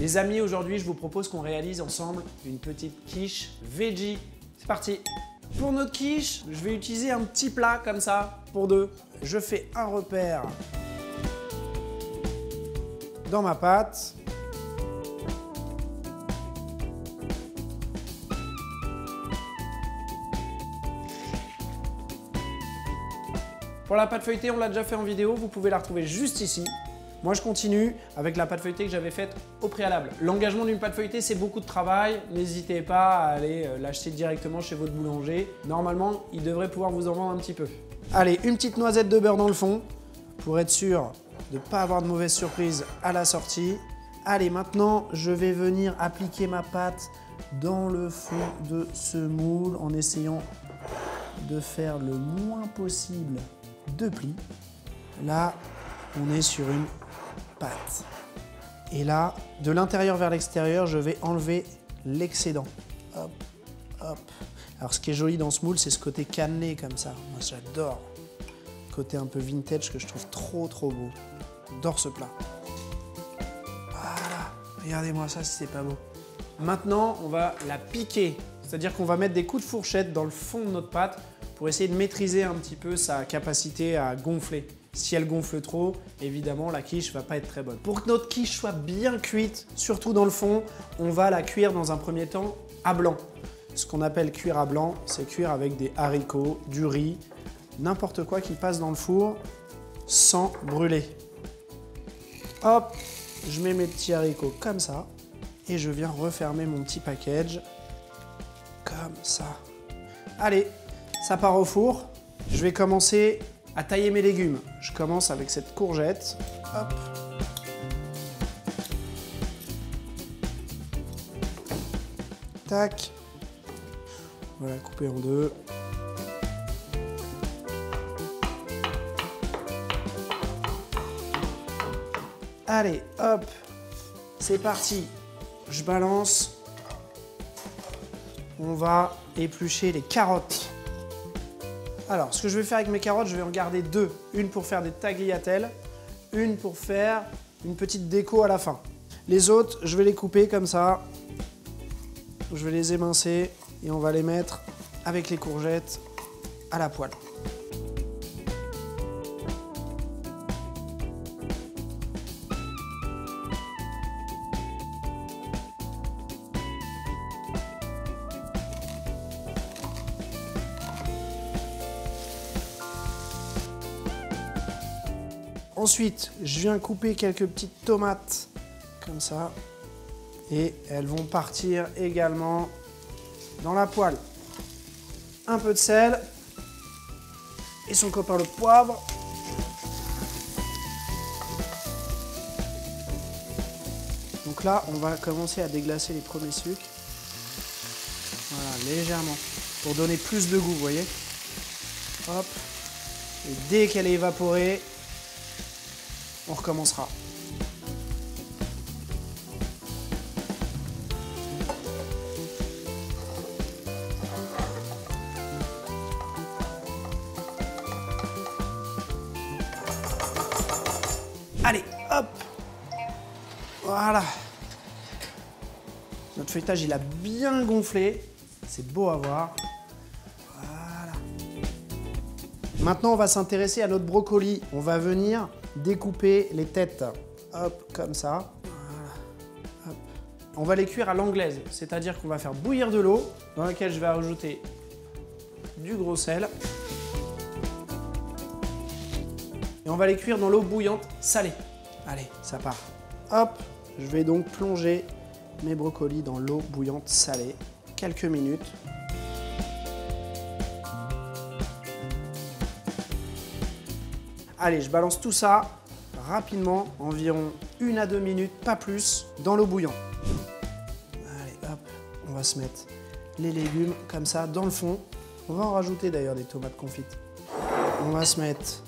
Les amis, aujourd'hui, je vous propose qu'on réalise ensemble une petite quiche veggie. C'est parti! Pour notre quiche, je vais utiliser un petit plat comme ça, pour deux. Je fais un repère dans ma pâte. Pour la pâte feuilletée, on l'a déjà fait en vidéo, vous pouvez la retrouver juste ici. Moi, je continue avec la pâte feuilletée que j'avais faite au préalable. L'engagement d'une pâte feuilletée, c'est beaucoup de travail. N'hésitez pas à aller l'acheter directement chez votre boulanger. Normalement, il devrait pouvoir vous en vendre un petit peu. Allez, une petite noisette de beurre dans le fond pour être sûr de ne pas avoir de mauvaise surprise à la sortie. Allez, maintenant, je vais venir appliquer ma pâte dans le fond de ce moule en essayant de faire le moins possible de plis. Là, on est sur une pâte. Et là, de l'intérieur vers l'extérieur, je vais enlever l'excédent. Hop, hop. Alors, ce qui est joli dans ce moule, c'est ce côté cannelé comme ça. Moi, j'adore. Côté un peu vintage que je trouve trop beau. J'adore ce plat. Voilà. Regardez-moi ça si c'est pas beau. Maintenant, on va la piquer. C'est-à-dire qu'on va mettre des coups de fourchette dans le fond de notre pâte pour essayer de maîtriser un petit peu sa capacité à gonfler. Si elle gonfle trop, évidemment, la quiche ne va pas être très bonne. Pour que notre quiche soit bien cuite, surtout dans le fond, on va la cuire dans un premier temps à blanc. Ce qu'on appelle cuire à blanc, c'est cuire avec des haricots, du riz, n'importe quoi qui passe dans le four sans brûler. Hop, je mets mes petits haricots comme ça et je viens refermer mon petit package comme ça. Allez, ça part au four. Je vais commencer à tailler mes légumes. Je commence avec cette courgette. Hop. Tac. Voilà, couper en deux. Allez, hop. C'est parti. Je balance. On va éplucher les carottes. Alors, ce que je vais faire avec mes carottes, je vais en garder deux. Une pour faire des tagliatelles, une pour faire une petite déco à la fin. Les autres, je vais les couper comme ça. Je vais les émincer et on va les mettre avec les courgettes à la poêle. Ensuite, je viens couper quelques petites tomates comme ça et elles vont partir également dans la poêle. Un peu de sel et son copain le poivre. Donc là, on va commencer à déglacer les premiers sucres. Voilà, légèrement pour donner plus de goût, vous voyez. Hop. Et dès qu'elle est évaporée, on recommencera. Allez, hop! Voilà. Notre feuilletage, il a bien gonflé. C'est beau à voir. Voilà. Maintenant, on va s'intéresser à notre brocoli. On va venir découper les têtes, hop, comme ça. Voilà. Hop. On va les cuire à l'anglaise, c'est-à-dire qu'on va faire bouillir de l'eau dans laquelle je vais rajouter du gros sel. Et on va les cuire dans l'eau bouillante salée. Allez, ça part. Hop, je vais donc plonger mes brocolis dans l'eau bouillante salée. Quelques minutes. Allez, je balance tout ça rapidement, environ 1 à 2 minutes, pas plus, dans l'eau bouillante. Allez, hop, on va se mettre les légumes comme ça dans le fond. On va en rajouter d'ailleurs des tomates confites. On va se mettre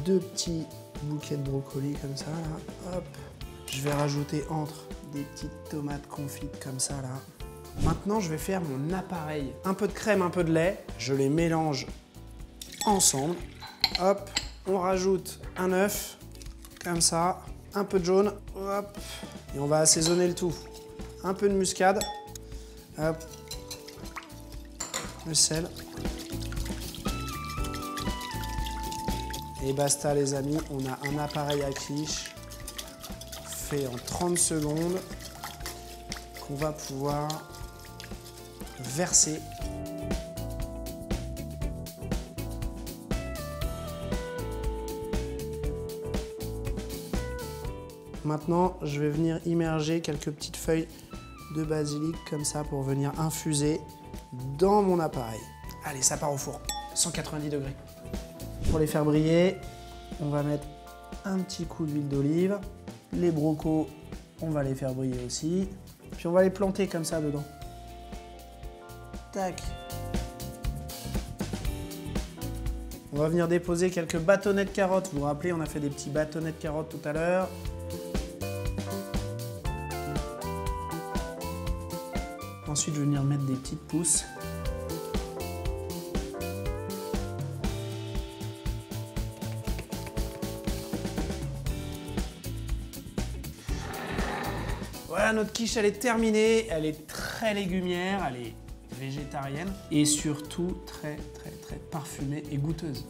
2 petits bouquets de brocolis comme ça, là. Hop. Je vais rajouter entre des petites tomates confites comme ça, là. Maintenant, je vais faire mon appareil. Un peu de crème, un peu de lait. Je les mélange ensemble. Hop. On rajoute un œuf, comme ça, un peu de jaune, hop, Et on va assaisonner le tout. Un peu de muscade. Hop. Le sel. Et basta les amis, on a un appareil à quiche fait en 30 secondes qu'on va pouvoir verser. Maintenant, je vais venir immerger quelques petites feuilles de basilic comme ça pour venir infuser dans mon appareil. Allez, ça part au four, 190 degrés. Pour les faire briller, on va mettre un petit coup d'huile d'olive. Les brocos, on va les faire briller aussi. Puis on va les planter comme ça dedans. Tac. On va venir déposer quelques bâtonnets de carottes. Vous vous rappelez, on a fait des petits bâtonnets de carottes tout à l'heure. Ensuite, je vais venir mettre des petites pousses. Voilà, notre quiche, elle est terminée. Elle est très légumière, elle est végétarienne et surtout très parfumée et goûteuse.